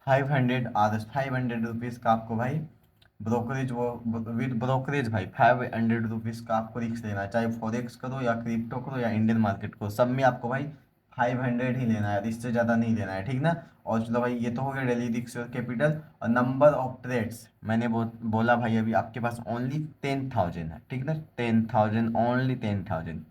500 rupees का आपको भाई ब्रोकरेज, वो विद ब्रोकरेज भाई 500 रुपीज़ का आपको रिस्क लेना है, चाहे फॉरेक्स करो या क्रिप्टो करो या इंडियन मार्केट को, सब में आपको भाई 500 ही लेना है, इससे ज़्यादा नहीं लेना है, ठीक ना। और चलो भाई, ये तो हो गया डेली रिस्क और कैपिटल। और नंबर ऑफ ट्रेड्स मैंने बोला भाई अभी आपके पास ओनली 10,000 है, ठीक ना, 10,000, only 10,000।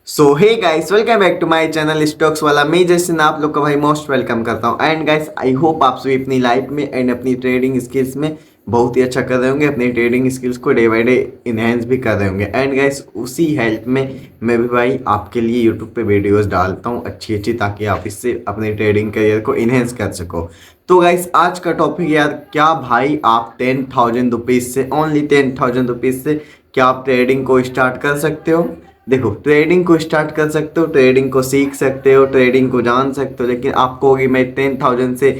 So hey guys, welcome back to my channel stocks वाला। मैं जैसे ना आप लोग का भाई मोस्ट वेलकम करता हूं। एंड गाइस, आई होप आप सभी अपनी लाइफ में एंड अपनी ट्रेडिंग स्किल्स में बहुत ही अच्छा कर रहे होंगे, अपनी ट्रेडिंग स्किल्स को डे बाय डे इनहेंस भी कर रहे होंगे। एंड गाइस, उसी हेल्प में मैं भी भाई आपके लिए यूट्यूब पे वीडियोस डालता हूं अच्छी अच्छी, ताकि आप इससे अपने ट्रेडिंग करियर को इनहेंस कर सको। तो गाइस, आज का टॉपिक यार, क्या भाई आप 10,000 रुपीज़ से, ओनली 10,000 रुपीज़ से क्या आप ट्रेडिंग को स्टार्ट कर सकते हो? देखो, ट्रेडिंग को स्टार्ट कर सकते हो, ट्रेडिंग को सीख सकते हो, ट्रेडिंग को जान सकते हो, लेकिन आपको कि मैं 10,000 से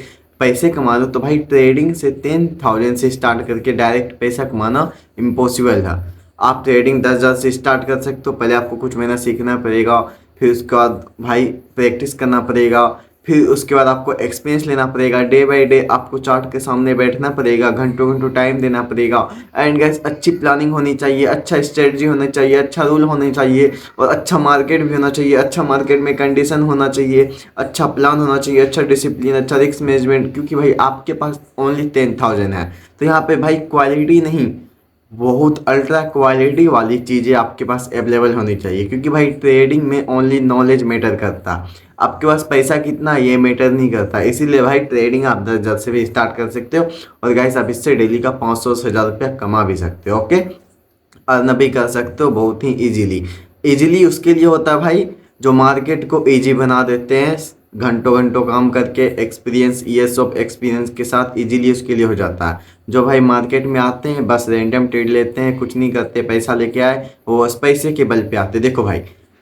पैसे कमा लूँ, तो भाई ट्रेडिंग से 10,000 से स्टार्ट करके डायरेक्ट पैसा कमाना इम्पॉसिबल था। आप ट्रेडिंग 10,000 से स्टार्ट कर सकते हो, पहले आपको कुछ महीना सीखना पड़ेगा, फिर उसके बाद भाई प्रैक्टिस करना पड़ेगा, फिर उसके बाद आपको एक्सपीरियंस लेना पड़ेगा, डे बाय डे आपको चार्ट के सामने बैठना पड़ेगा, घंटों घंटों टाइम देना पड़ेगा। एंड गैस, अच्छी प्लानिंग होनी चाहिए, अच्छा स्ट्रेटजी होना चाहिए, अच्छा रूल होना चाहिए, और अच्छा मार्केट भी होना चाहिए, अच्छा मार्केट में कंडीशन होना चाहिए, अच्छा प्लान होना चाहिए, अच्छा डिसिप्लिन, अच्छा रिस्क मैनेजमेंट। क्योंकि भाई आपके पास ओनली 10,000 है, तो यहाँ पे भाई क्वालिटी नहीं, बहुत अल्ट्रा क्वालिटी वाली चीज़ें आपके पास अवेलेबल होनी चाहिए। क्योंकि भाई ट्रेडिंग में ओनली नॉलेज मैटर करता, आपके पास पैसा कितना ये मैटर नहीं करता। इसीलिए भाई ट्रेडिंग आप 10,000 से भी स्टार्ट कर सकते हो, और गाइस आप इससे डेली का 500 से 1,000 रुपया कमा भी सकते हो। ओके, अर्न भी कर सकते हो बहुत ही इजीली। इजीली उसके लिए होता है भाई जो मार्केट को इजी बना देते हैं, घंटों घंटों काम करके, एक्सपीरियंस, ईयर्स ऑफ एक्सपीरियंस के साथ इजीली उसके लिए हो जाता है। जो भाई मार्केट में आते हैं बस रैंडम ट्रेड लेते हैं, कुछ नहीं करते, पैसा लेके आए, वो बस पैसे के बल पे आते। देखो भाई,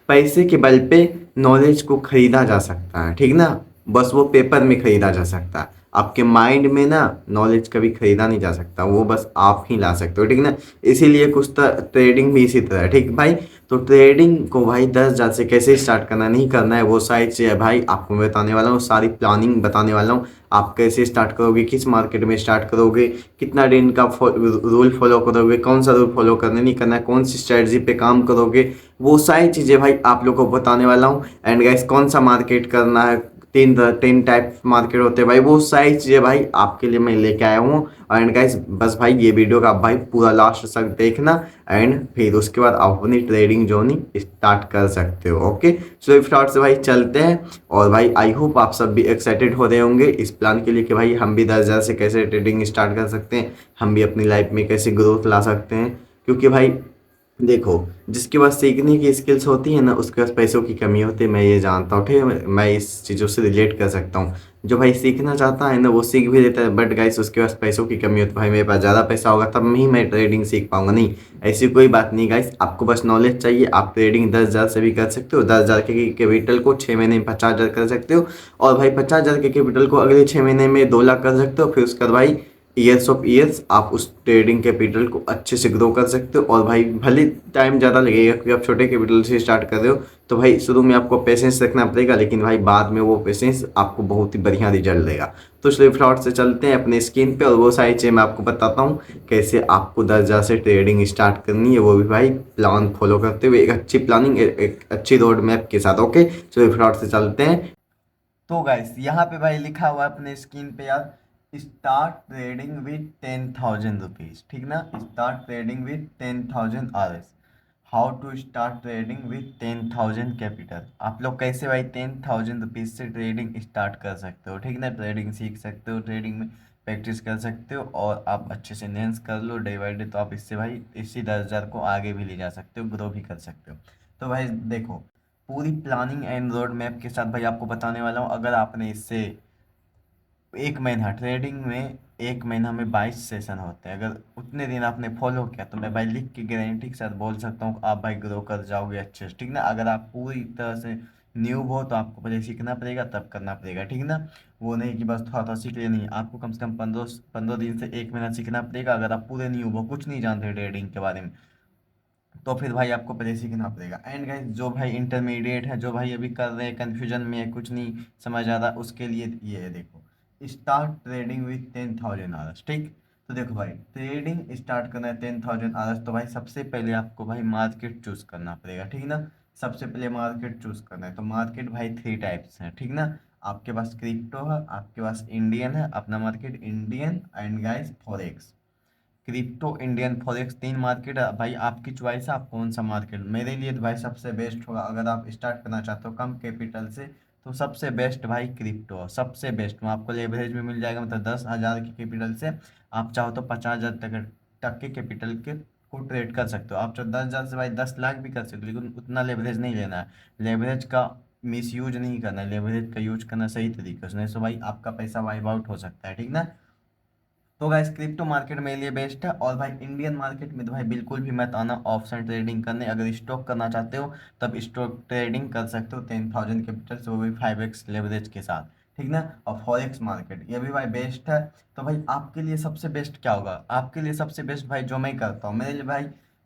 पैसे के बल पे नॉलेज को खरीदा जा सकता है, ठीक ना, बस वो पेपर में खरीदा जा सकता है। आपके माइंड में ना नॉलेज कभी खरीदा नहीं जा सकता, वो बस आप ही ला सकते हो, ठीक ना। इसीलिए कुछ ट्रेडिंग भी इसी तरह है, ठीक भाई। तो ट्रेडिंग को भाई 10,000 से कैसे स्टार्ट करना, नहीं करना है, वो सारी चीज़ें भाई आपको मैं बताने वाला हूँ, सारी प्लानिंग बताने वाला हूँ। आप कैसे स्टार्ट करोगे, किस मार्केट में स्टार्ट करोगे, कितना दिन का रूल फॉलो करोगे, कौन सा रूल फॉलो करना नहीं करना है, कौन सी स्ट्रेटजी पे काम करोगे, वो सारी चीज़ें भाई आप लोग को बताने वाला हूँ। एंड गाइस, कौन सा मार्केट करना है, तीन टाइप मार्केट होते हैं भाई, वो सारी चीज़ें भाई आपके लिए मैं लेके आया हूँ। एंड गाइस, बस भाई ये वीडियो का आप भाई पूरा लास्ट तक देखना, एंड फिर उसके बाद आप अपनी ट्रेडिंग जर्नी स्टार्ट कर सकते हो। ओके, सो स्टार्ट से भाई चलते हैं। और भाई आई होप आप सब भी एक्साइटेड हो रहे होंगे इस प्लान के लिए कि भाई हम भी 10,000 से कैसे ट्रेडिंग स्टार्ट कर सकते हैं, हम भी अपनी लाइफ में कैसे ग्रोथ ला सकते हैं। क्योंकि भाई देखो, जिसके पास सीखने की स्किल्स होती है ना, उसके पास पैसों की कमी होती है, मैं ये जानता हूँ, ठीक है, मैं इस चीज़ों से रिलेट कर सकता हूँ। जो भाई सीखना चाहता है ना, वो सीख भी लेता है, बट गाइस उसके पास पैसों की कमी होती है। भाई मेरे पास ज़्यादा पैसा होगा तब ही मैं ट्रेडिंग सीख पाऊंगा, नहीं, ऐसी कोई बात नहीं गाइस, आपको बस नॉलेज चाहिए। आप ट्रेडिंग 10,000 से भी कर सकते हो, 10,000 के कैपिटल को 6 महीने में 50,000 कर सकते हो, और भाई 50,000 के कैपिटल को अगले 6 महीने में 2 लाख कर सकते हो। फिर उसके बाद भाई ईयर्स ऑफ ईयर्स आप उस ट्रेडिंग कैपिटल को अच्छे से ग्रो कर सकते हो। और भाई भले टाइम ज़्यादा लगेगा क्योंकि आप छोटे कैपिटल से स्टार्ट कर रहे हो, तो भाई शुरू में आपको पेशेंस रखना पड़ेगा, लेकिन भाई बाद में वो पेशेंस आपको बहुत ही बढ़िया रिजल्ट देगा। तो चलिए फ्लॉट से चलते हैं अपने स्क्रीन पे, और वो सारी चीज़ें मैं आपको बताता हूँ कैसे आपको 10,000 से ट्रेडिंग स्टार्ट करनी है, वो भी भाई प्लान फॉलो करते हुए, एक अच्छी प्लानिंग, एक अच्छी रोड मैप के साथ। ओके, चलिए फ्लॉट से चलते हैं। तो गाइस, यहाँ पे भाई लिखा हुआ है अपने स्क्रीन पे यार, स्टार्ट ट्रेडिंग विद 10,000 रुपीज, ठीक ना, start trading with 10,000 hours. How to start trading with 10,000 capital. आप लोग कैसे भाई 10,000 रुपीज से ट्रेडिंग स्टार्ट कर सकते हो, ठीक ना, ट्रेडिंग सीख सकते हो, ट्रेडिंग में प्रैक्टिस कर सकते हो, और आप अच्छे से एनहेंस कर लो डे बाई डे, तो आप इससे भाई इसी 10,000 को आगे भी ले जा सकते हो, ग्रो भी कर सकते हो। तो भाई देखो, पूरी प्लानिंग एंड रोड मैप के साथ भाई आपको बताने वाला हूँ। अगर आपने इससे एक महीना ट्रेडिंग में, एक महीना में 22 सेशन होते हैं, अगर उतने दिन आपने फॉलो किया, तो मैं भाई लिख के गारंटी के साथ बोल सकता हूँ आप भाई ग्रो कर जाओगे अच्छे से, ठीक ना। अगर आप पूरी तरह से न्यू हो तो आपको पहले सीखना पड़ेगा, तब करना पड़ेगा, ठीक ना। वो नहीं कि बस थोड़ा थोड़ा सीख लिया, नहीं, आपको कम से कम 15 15 दिन से एक महीना सीखना पड़ेगा। अगर आप पूरे न्यू हो, कुछ नहीं जानते ट्रेडिंग के बारे में, तो फिर भाई आपको पहले सीखना पड़ेगा। एंड गाइस जो भाई इंटरमीडिएट है, जो भाई अभी कर रहे हैं, कन्फ्यूजन में है, कुछ नहीं समझ आ रहा, उसके लिए ये है देखो, स्टार्ट ट्रेडिंग विथ 10,000 आवर्स। ठीक, तो देखो भाई ट्रेडिंग स्टार्ट करना है 10,000 आवर्स, तो भाई सबसे पहले आपको भाई मार्केट चूज करना पड़ेगा, ठीक ना। सबसे पहले मार्केट चूज करना है, तो मार्केट भाई थ्री टाइप्स है, ठीक ना। आपके पास क्रिप्टो है, आपके पास इंडियन है, अपना market Indian, and guys forex. Crypto, Indian forex, तीन मार्केट है भाई, आपकी चॉइस है आप कौन सा मार्केट। मेरे लिए तो भाई सबसे बेस्ट होगा, अगर आप स्टार्ट करना चाहते हो कम कैपिटल से, तो सबसे बेस्ट भाई क्रिप्टो है, सबसे बेस्ट में आपको लेवरेज भी मिल जाएगा, मतलब 10,000 के कैपिटल से आप चाहो तो 50,000 तक के कैपिटल के को ट्रेड कर सकते हो। आप चाहो 10,000 से भाई 10 लाख भी कर सकते हो, लेकिन उतना लेवरेज नहीं लेना है। लेवरेज का मिस यूज नहीं करना है, लेवरेज का यूज करना सही तरीके से, नहीं तो भाई आपका पैसा वाइप आउट हो सकता है, ठीक ना। तो गाइस क्रिप्टो मार्केट मेरे लिए बेस्ट है। और भाई इंडियन मार्केट में तो भाई बिल्कुल भी मत आना ऑप्शन ट्रेडिंग करने। अगर स्टॉक करना चाहते हो तब स्टॉक ट्रेडिंग कर सकते हो 10,000 कैपिटल से, वो भी 5x लेवरेज के साथ, ठीक ना। और फॉरेक्स मार्केट ये भी भाई बेस्ट है। तो भाई आपके लिए सबसे बेस्ट क्या होगा, आपके लिए सबसे बेस्ट भाई जो मैं करता हूँ, मेरे लिए भाई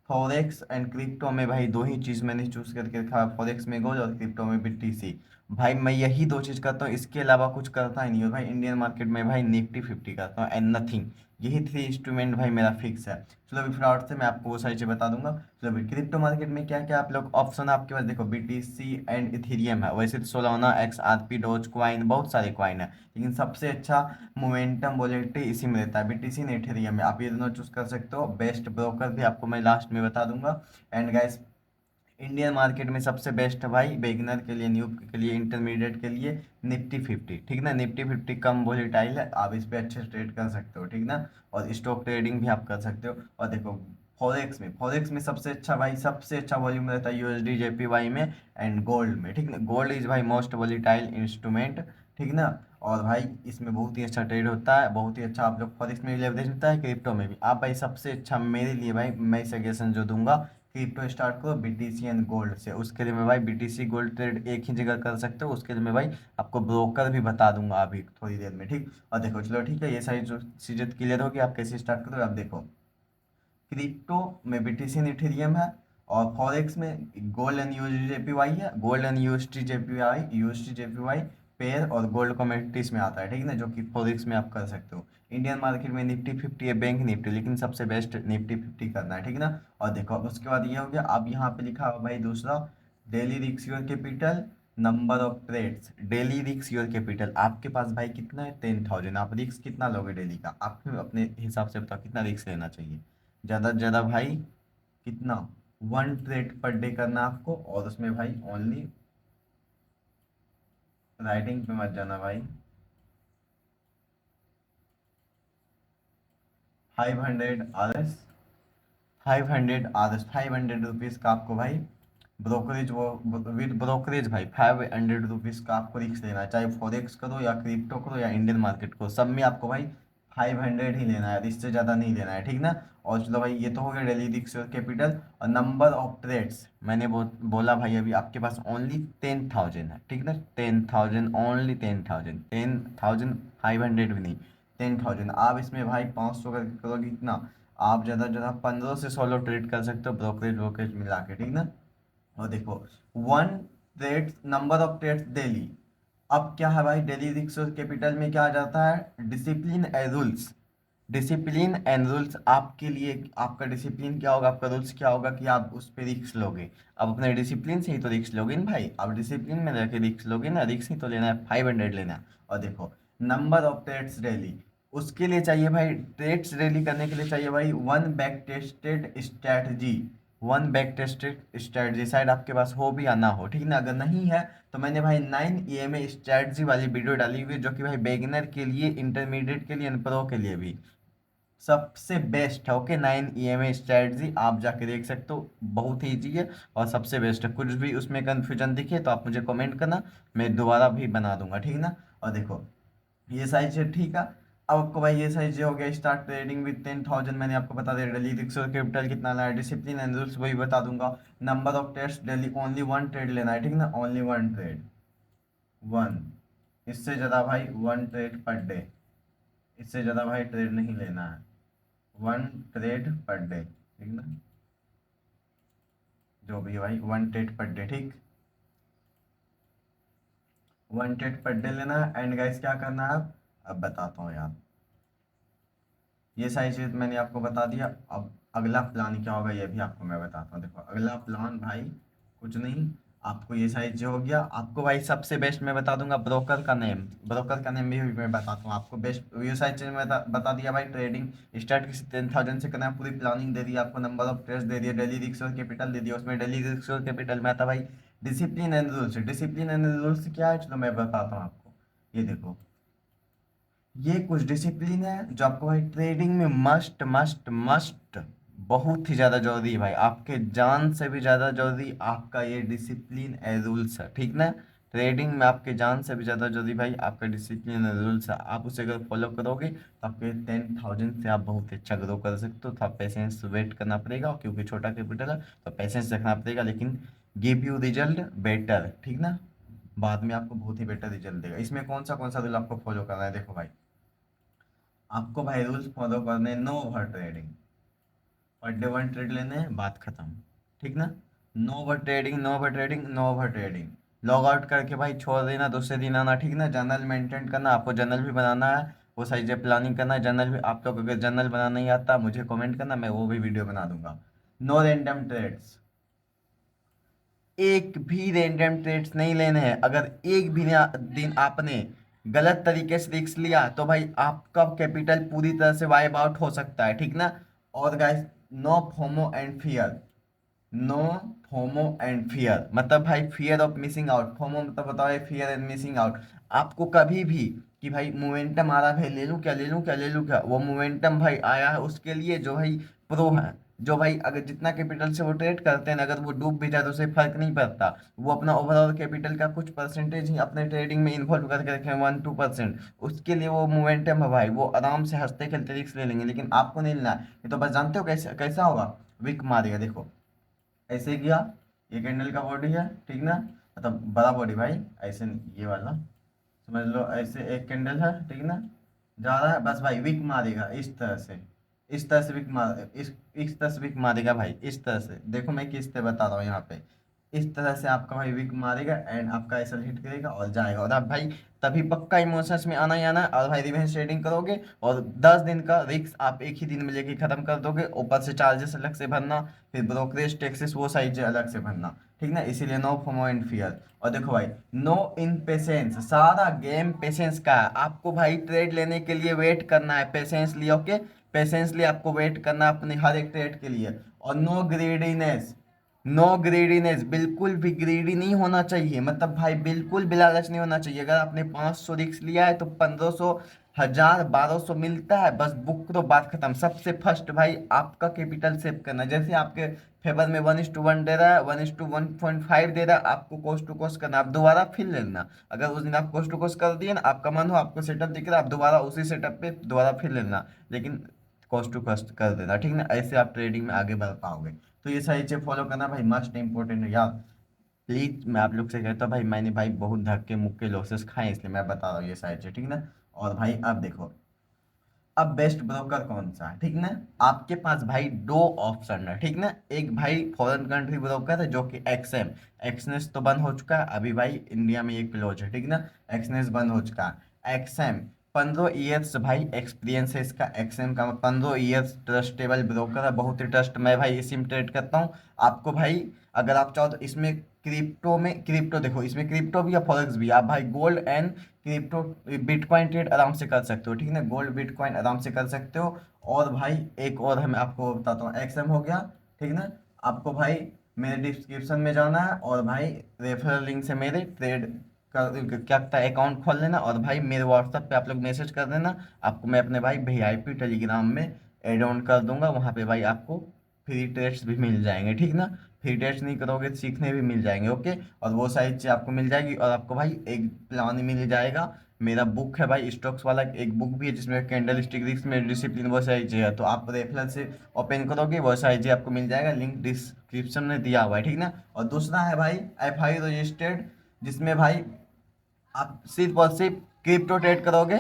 फॉरेक्स एंड क्रिप्टो में भाई दो ही चीज़ मैंने चूज करके रखा है, फॉरेक्स में गोल्ड और क्रिप्टो में BTC। भाई मैं यही दो चीज़ करता हूँ, इसके अलावा कुछ करता ही नहीं हूँ भाई। इंडियन मार्केट में भाई निफ्टी 50 करता हूँ एंड नथिंग। यही थ्री इंस्ट्रूमेंट भाई मेरा फिक्स है। चलो अभी फ्रॉड से मैं आपको वो सारी चीज़ बता दूंगा। चलो अभी क्रिप्टो मार्केट में क्या क्या आप लोग ऑप्शन आपके पास देखो, BTC एंड इथेरियम है। वैसे तो सोलाना, XRP, डोज क्वाइन, बहुत सारे क्वाइन है, लेकिन सबसे अच्छा मोमेंटम वॉलेटिलिटी इसी में रहता है, BTC ने इथेरियम में। आप ये दोनों चूज कर सकते हो। बेस्ट ब्रोकर भी आपको मैं लास्ट में बता दूंगा। एंड गाइस इंडियन मार्केट में सबसे बेस्ट है भाई बेगिनर के लिए, न्यू के लिए, इंटरमीडिएट के लिए निफ्टी 50, ठीक ना। निफ्टी 50 कम वोलेटाइल है, आप इस पे अच्छे से ट्रेड कर सकते हो, ठीक ना। और स्टॉक ट्रेडिंग भी आप कर सकते हो। और देखो फॉरेक्स में सबसे अच्छा भाई, सबसे अच्छा वॉल्यूम रहता है USD JPY में एंड गोल्ड में, ठीक ना। गोल्ड इज भाई मोस्ट वोलेटाइल इंस्ट्रूमेंट, ठीक ना। और भाई इसमें बहुत ही अच्छा ट्रेड होता है, बहुत ही अच्छा। आप लोग फॉरेक्स में भी लेवरेज होता है, क्रिप्टो में भी। आप भाई सबसे अच्छा मेरे लिए भाई मैं सजेशन जो दूंगा, क्रिप्टो स्टार्ट करो BTC एंड गोल्ड से। उसके लिए मैं भाई BTC गोल्ड ट्रेड एक ही जगह कर सकते हो, उसके लिए मैं भाई आपको ब्रोकर भी बता दूंगा अभी थोड़ी देर में, ठीक। और देखो चलो ठीक है, ये सारी जो चीज़ें क्लियर होगी, आप कैसे स्टार्ट करोगे। आप देखो क्रिप्टो में BTC एंड इथेरियम है, और फॉरेक्स में गोल्ड एंड USD JPY है। Gold and USD JPY pair और गोल्ड कमोडिटीज में आता है, ठीक है ना, जो कि फॉरेक्स में आप कर सकते हो। इंडियन मार्केट में निफ्टी 50 है, बैंक निफ्टी, लेकिन सबसे बेस्ट निफ्टी 50 करना है, ठीक ना। और देखो उसके बाद ये हो गया, अब यहाँ पे लिखा हुआ भाई दूसरा, daily risk your capital, number of trades. Daily risk your capital, आपके पास भाई कितना है 10,000, आप रिस्क कितना लोगे डेली का, आप अपने हिसाब से बताओ कितना रिस्क लेना चाहिए। ज़्यादा से ज़्यादा भाई कितना, 1 ट्रेड पर डे करना आपको, और उसमें भाई ओनली राइटिंग पे मत जाना भाई। 500 आरएस, 500 रुपीज़ का आपको भाई ब्रोकरेज, वो विद ब्रोकरेज भाई 500 रुपीज़ का आपको रिस्क लेना है, चाहे फॉरेक्स करो या क्रिप्टो करो या इंडियन मार्केट को, सब में आपको भाई 500 ही लेना है, इससे ज़्यादा नहीं लेना है, ठीक ना। और चलो भाई ये तो हो गया डेली रिस्क और कैपिटल। और नंबर ऑफ ट्रेड्स मैंने बोला भाई अभी आपके पास ओनली 10,000 है, ठीक ना। 10,000, ओनली 10,000, 10,500 भी नहीं, 10,000। आप इसमें भाई 500 करके करोगे कितना, आप ज़्यादा से ज़्यादा 15 से 16 ट्रेड कर सकते हो, ब्रोकरेज वोकरेज मिला के, ठीक ना। और देखो one trade, number of trades daily. अब क्या है भाई डेली रिस्क कैपिटल में क्या आ जाता है, discipline and rules. Discipline and rules आपके लिए, आपका डिसिप्लिन क्या होगा, आपका रूल्स क्या होगा कि आप उस पर रिस्क लोगे। अब अपने डिसिप्लिन से ही तो रिस्क लोगे ना भाई, आप डिसिप्लिन में रह के रिस्क लोगे ना, रिस्क ही तो लेना है, 500 लेना है। और देखो नंबर ऑफ ट्रेड्स डेली, उसके लिए चाहिए भाई, ट्रेड्स डेली करने के लिए चाहिए भाई one back tested strategy. One back tested strategy शायद आपके पास हो भी या ना हो, ठीक ना। अगर नहीं है तो मैंने भाई 9 EMA स्ट्रैटेजी वाली वीडियो डाली हुई है, जो कि भाई बेगिनर के लिए, इंटरमीडिएट के लिए, प्रो के लिए भी सबसे बेस्ट है। ओके, 9 EMA स्ट्रैटेजी आप जाके देख सकते हो, बहुत ही ईजी है और सबसे बेस्ट है। कुछ भी उसमें कन्फ्यूजन दिखे तो आप मुझे कमेंट करना, मैं दोबारा भी बना दूंगा, ठीक ना। और देखो ये साइज है, ठीक है। अब आपको भाई ये साइज हो गया, स्टार्ट ट्रेडिंग विद 10,000 मैंने आपको बता दिया। डेली रिस्क और कैपिटल कितना लाया, डिसिप्लिन एंड रूल्स वही बता दूंगा। Number of test daily only 1 trade लेना है, ठीक ना, ओनली 1 ट्रेड, वन। इससे ज़्यादा भाई 1 ट्रेड पर डे, इससे ज़्यादा भाई ट्रेड नहीं लेना है, 1 ट्रेड पर डे, ठीक ना। जो भी है भाई 1 ट्रेड पर डे, ठीक, 1 ट्रेड पर डे लेना है। एंड गाइस क्या करना है अब बताता हूँ यार, ये सारी चीज मैंने आपको बता दिया। अब अगला प्लान क्या होगा ये भी आपको मैं बताता हूँ। देखो अगला प्लान भाई कुछ नहीं, आपको ये सारी चीज हो गया। आपको भाई सबसे बेस्ट मैं बता दूंगा ब्रोकर का नेम, ब्रोकर का नेम भी मैं बताता हूँ आपको बेस्ट। ये सारी चीज मैं बता दिया भाई। ट्रेडिंग स्टार्ट किसी 10,000 से करना है, पूरी प्लानिंग दे दी आपको, नंबर ऑफ ट्रेड्स दे दिया, डेली रिस्क और कैपिटल दे दिया। उसमें डेली रिस्क और कैपिटल में आता भाई discipline and rules. Discipline and rules क्या है चलो मैं बताता हूँ आपको। ये देखो ये कुछ डिसिप्लिन है जो आपको भाई ट्रेडिंग में मस्ट मस्ट मस्ट बहुत ही ज़्यादा जरूरी है भाई, आपके जान से भी ज़्यादा जरूरी आपका ये डिसिप्लिन एंड रूल्स है, ठीक ना। ट्रेडिंग में आपके जान से भी ज़्यादा जरूरी भाई आपका डिसिप्लिन एंड रूल्स है। आप उसे अगर फॉलो करोगे तो आपके 10,000 से आप बहुत अच्छा ग्रो कर सकते हो। तो आप पेशेंस वेट करना पड़ेगा क्योंकि छोटा कैपिटल है, तो पेशेंस रखना पड़ेगा, लेकिन गिव यू रिजल्ट बेटर, ठीक ना। बाद में आपको बहुत ही बेटर रिजल्ट देगा। इसमें कौन सा रूल आपको फॉलो करना है, देखो भाई आपको भाई रूल्स फॉलो करने, no over trading, per day 1 trade लेने हैं, बात खत्म, ठीक ना। No over trading, no over trading, no over trading. Log out करके भाई छोड़ देना, दूसरे दिन आना, ठीक ना। जर्नल मेंटेन करना, आपको जर्नल भी बनाना है, वो सारी चीज़ प्लानिंग करना है। जर्नल भी आप लोग अगर जर्नल बनाना नहीं आता मुझे कमेंट करना, मैं वो भी वीडियो बना दूंगा। नो रैंडम ट्रेड्स, एक भी रैंडम ट्रेड्स नहीं लेने हैं। अगर एक भी दिन आपने गलत तरीके से रिस्क लिया तो भाई आपका कैपिटल पूरी तरह से वाइप आउट हो सकता है, ठीक ना। और guys no FOMO and fear, no FOMO and fear मतलब भाई fear of missing out, FOMO मतलब बताओ फियर एंड मिसिंग आउट। आपको कभी भी कि भाई मोमेंटम आ रहा है भाई ले लूं क्या, ले लूं क्या, ले लूं क्या, वो मोमेंटम भाई आया है उसके लिए जो भाई प्रो है, जो भाई अगर जितना कैपिटल से वो ट्रेड करते हैं अगर वो डूब भी जाए तो उसे फर्क नहीं पड़ता। वो अपना ओवरऑल कैपिटल का कुछ परसेंटेज ही अपने ट्रेडिंग में इन्वॉल्व करके रखें, 1-2%, उसके लिए वो मोमेंटम है भाई, वो आराम से हंसते खेलते रिस्क ले लेंगे। लेकिन आपको नहीं लेना है। ये तो बस जानते हो कैसे कैसा होगा, विक मारेगा। देखो ऐसे किया, ये कैंडल का बॉडी है, ठीक ना, मतलब बड़ा बॉडी भाई, ऐसे नहीं, ये वाला समझ लो, ऐसे एक कैंडल है, ठीक ना, जा रहा है बस भाई विक मारेगा इस तरह से, इस तरह से विक मार इस तरह से विक मारेगा भाई, इस तरह से। देखो मैं किस तरह बता रहा हूँ यहाँ पे, इस तरह से आपका भाई विक मारेगा एंड आपका ऐसा हिट करेगा और जाएगा। और आप भाई तभी पक्का इमोशंस में आना ही आना है और भाई रिवेंज ट्रेडिंग करोगे और 10 दिन का रिस्क आप एक ही दिन में लेके खत्म कर दोगे। ऊपर से चार्जेस अलग से भरना, फिर ब्रोकरेज टैक्सेस वो साइज अलग से भरना, ठीक ना। इसीलिए नो फोमो एंड फियर। और देखो भाई नो इन पेशेंस, सारा गेम पेशेंस का है। आपको भाई ट्रेड लेने के लिए वेट करना है, पेशेंस लिए, ओके, पेशेंस लिए आपको वेट करना है अपने हर एक ट्रेड के लिए। और नो ग्रीडीनेस, नो ग्रीडीनेस, बिल्कुल भी ग्रीडी नहीं होना चाहिए, मतलब भाई बिल्कुल भी लालच नहीं होना चाहिए। अगर आपने 500 रिक्स लिया है तो 1500, 1000, 1200 मिलता है, बस बुक करो, बात खत्म। सबसे फर्स्ट भाई आपका कैपिटल सेव करना, जैसे आपके फेवर में 1:1 दे रहा है, 1:1.5 दे रहा है, आपको कोस्ट टू कोस्ट करना, आप दोबारा फिर लेना। अगर उस दिन आप कोस्ट टू कोस्ट कर दिए ना, आपका मन हो, आपको सेटअप दिख रहा है, आप दोबारा उसी सेटअप पे दोबारा फिर लेना, लेकिन कॉस्ट टू कॉस्ट कर देना, ठीक ना। ऐसे आप ट्रेडिंग में आगे बढ़ पाओगे। तो ये सारी चीज़ फॉलो करना भाई मस्ट इंपॉर्टेंट है यार। प्लीज मैं आप लोग से कहता हूँ भाई, मैंने भाई बहुत धक्के मुक्के लॉसेस खाए इसलिए मैं बता रहा हूँ ये सारी चीज़, ठीक ना। और भाई अब देखो, अब बेस्ट ब्रोकर कौन सा है, ठीक ना। आपके पास भाई दो ऑप्शन है, ठीक ना। एक भाई फॉरेन कंट्री ब्रोकर है जो कि एक्सएम, एक्सनेस तो बंद हो चुका है अभी भाई, इंडिया में एक क्लोज है, ठीक ना, एक्सनेस बंद हो चुका है। एक्सएम 15 ईयर्स भाई एक्सपीरियंस है इसका, एक्सएम का 15 ईयर्स ट्रस्टेबल ब्रोकर है, बहुत ही ट्रस्ट, मैं भाई इसी में ट्रेड करता हूँ। आपको भाई अगर आप चाहो तो इसमें क्रिप्टो में, क्रिप्टो देखो इसमें क्रिप्टो भी है फॉरेक्स भी, आप भाई gold and crypto bitcoin trade आराम से कर सकते हो, ठीक है, गोल्ड बिटकॉइन आराम से कर सकते हो। और भाई एक और है मैं आपको बताता हूँ, एक्सएम हो गया, ठीक ना। आपको भाई मेरे डिस्क्रिप्शन में जाना है और भाई रेफरल लिंक से मेरे ट्रेड का क्या कहता है अकाउंट खोल लेना, और भाई मेरे व्हाट्सएप पे आप लोग मैसेज कर देना, आपको मैं अपने भाई वीआईपी टेलीग्राम में एड ऑन कर दूंगा, वहाँ पे भाई आपको फ्री टेस्ट भी मिल जाएंगे, ठीक ना। फ्री टेस्ट नहीं करोगे तो सीखने भी मिल जाएंगे, ओके। और वो सारी चीज़ आपको मिल जाएगी और आपको भाई एक प्लान मिल जाएगा। मेरा बुक है भाई स्टॉक्स वाला, एक बुक भी है जिसमें कैंडल स्टिक रिस्क में डिसिप्लिन वो सारी चीज़ है, तो आप रेफरल से ओपन करोगे वो सारी चीज़ आपको मिल जाएगा, लिंक डिस्क्रिप्शन में दिया हुआ है, ठीक ना। और दूसरा है भाई एफ आई रजिस्टर्ड, जिसमें भाई आप सिर्फ और सिर्फ क्रिप्टो ट्रेड करोगे,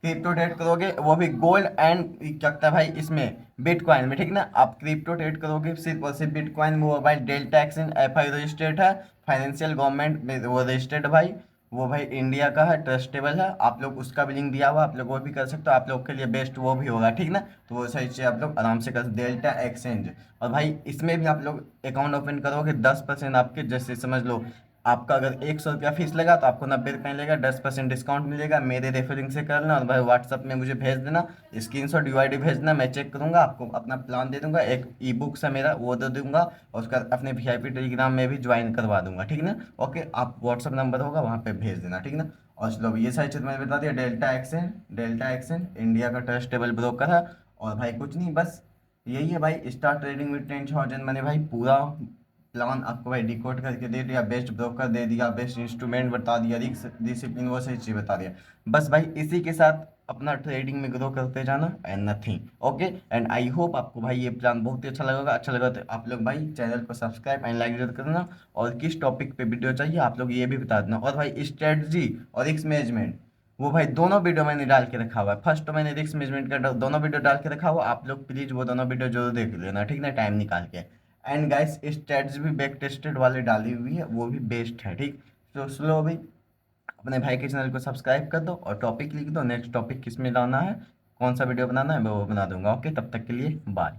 क्रिप्टो ट्रेड करोगे वो भी गोल्ड एंड क्या कहता है भाई इसमें बिटकॉइन में, ठीक ना। आप क्रिप्टो ट्रेड करोगे सिर्फ और सिर्फ बिटकॉइन में, वो भाई डेल्टा एक्सचेंज एफआई रजिस्टर्ड है, फाइनेंशियल गवर्नमेंट में वो रजिस्टर्ड भाई, वो भाई इंडिया का है, ट्रस्टेबल है। आप लोग उसका भी लिंक दिया हुआ, आप लोग वो भी कर सकते हो, आप लोग के लिए बेस्ट वो भी होगा, ठीक ना। तो वो सही से आप लोग आराम से कर डेल्टा एक्सचेंज। और भाई इसमें भी आप लोग अकाउंट ओपन करोगे 10% आपके, जैसे समझ लो आपका अगर 100 रुपया फीस लगा तो आपको 90 रुपये लेगा, 10% डिस्काउंट मिलेगा। मेरे रेफरिंग से करना और भाई व्हाट्सअप में मुझे भेज देना, स्क्रीनशॉट यूआईडी भेजना, मैं चेक करूंगा, आपको अपना प्लान दे दूंगा। एक ई बुक्स है मेरा वो दे दूंगा, और उसका अपने वीआईपी टेलीग्राम में भी ज्वाइन करवा दूंगा, ठीक ना। ओके, आप व्हाट्सअप नंबर होगा वहाँ पे भेज देना, ठीक ना। और चलो ये सारी चीज़ मैंने बता दिया। डेल्टा एक्सन इंडिया का ट्रस्टेबल ब्रोकर है। और भाई कुछ नहीं, बस यही है भाई, स्टार्ट ट्रेडिंग विद 10,000। मैंने भाई पूरा प्लान आपको भाई डिकोड करके दे दिया, बेस्ट ब्रोकर दे दिया, बेस्ट इंस्ट्रूमेंट बता दिया, रिस्क डिसिप्लिन वो सही चीज़ बता दिया। बस भाई इसी के साथ अपना ट्रेडिंग में ग्रो करते जाना and nothing. Okay, and I hope आपको भाई ये प्लान बहुत ही अच्छा लगेगा। अच्छा लगा तो आप लोग भाई चैनल को सब्सक्राइब एंड लाइक जरूर करना, और किस टॉपिक पे वीडियो चाहिए आप लोग ये भी बता देना। और भाई स्ट्रेटजी और रिस्क मैनेजमेंट वो भाई दोनों वीडियो मैंने डाल के रखा हुआ है। फर्स्ट तो मैंने रिस्क मैनेजमेंट का दोनों वीडियो डाल के रखा हुआ, आप लोग प्लीज वो दोनों वीडियो जरूर देख लेना, ठीक ना, टाइम निकाल के। एंड गाइस स्टैट्स भी बैक टेस्टेड वाले डाली हुई है, वो भी बेस्ट है, ठीक। तो स्लो भी अपने भाई के चैनल को सब्सक्राइब कर दो और टॉपिक लिख दो, नेक्स्ट टॉपिक किस में लाना है, कौन सा वीडियो बनाना है मैं वो बना दूंगा। ओके, तब तक के लिए बाय।